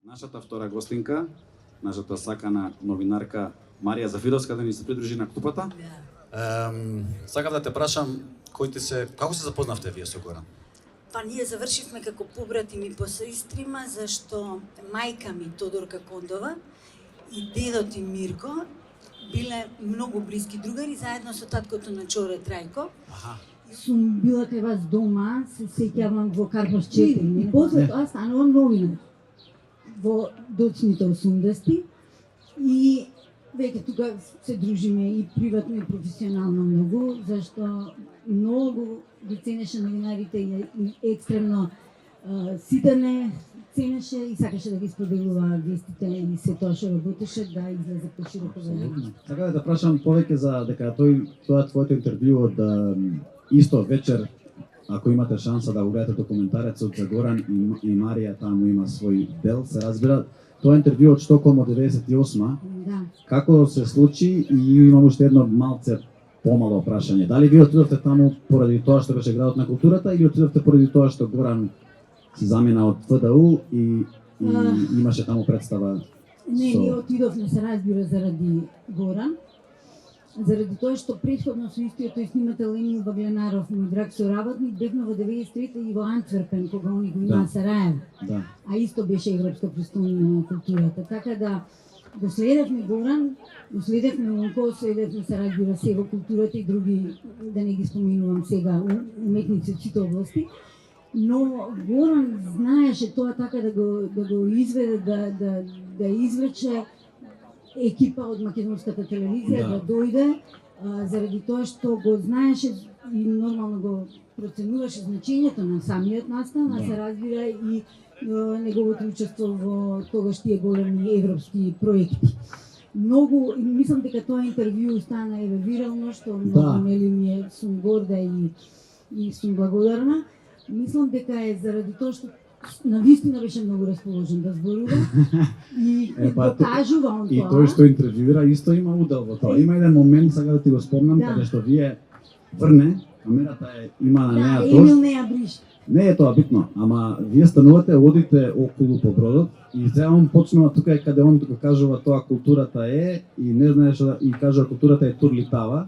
Нашата втора гостинка, нашата сакана новинарка Марија Зафировска да ни се придружи на клупата. Сакав да те прашам, како се запознавте вие со Горан? Па ние завршивме како побратими по сестрима, зашто мајка ми Тодорка Кондова и дедот им Мирко биле многу блиски другари заедно со таткото на Чоре Трајко. Сум била кај вас дома, се сеќавам во Карпаш 4. И после тоа станувам новинар во доцните 80-ти и веќе тука се дружиме и приватно и професионално многу, зашто многу ги ценеше новинарите и екстремно сите не ценеше и сакаше да ги споделува вестите и се тоа што работеше да излезе пошироко во јавност. Така да прашам повеќе за дека тоа твоето интервју од исто вечер, ако имате шанса да го гледате документарецот за Горан и Марија, таму има свој дел, се разбира. Тоа интервју од Штоколм од 98-ма. Да. Како се случи и имам уште едно малце помало прашање. Дали вие отидовте таму поради тоа што беше градот на културата или отидовте поради тоа што Горан се замена од ФДУ и имаше таму представа? Не, ние отидовме, се разбира, заради Горан. Заради тоа што претходно со истиот тој снимател Емил Багленаров, мој драг соработник, бевме во 93-та и во Антверпен, кога они го имаа Сараево. Да. А исто беше Европска престоница на културата. Така да го следевме Горан, го следевме Унко, следевме се разбира се во културата и други, да не ги споменувам сега, уметници од сите области. Но Горан знаеше тоа така да го изведе, да извлече екипа од македонската телевизија да дојде, заради тоа што го знаеше и нормално го проценуваше значењето на самиот настан, а се разбира и неговото учество во тогаш тие големи европски проекти. Многу, мислам дека тоа интервју стана вирално, што многу нели сум горда и сум благодарна. Мислам дека е заради тоа што навистина беше многу расположен да зборува и го кажува он тоа. И тој што интервјуира исто има удел во тоа. Има еден момент, сега да ти го спомнам, каде што вие врне, камерата има на неа тој. Да, Емил не ја бриш. Не е тоа битно, ама вие станувате, одите околу по бродот и сега он почнува тука е каде он го кажува тоа културата е и не знаеш и кажува културата е турлитава.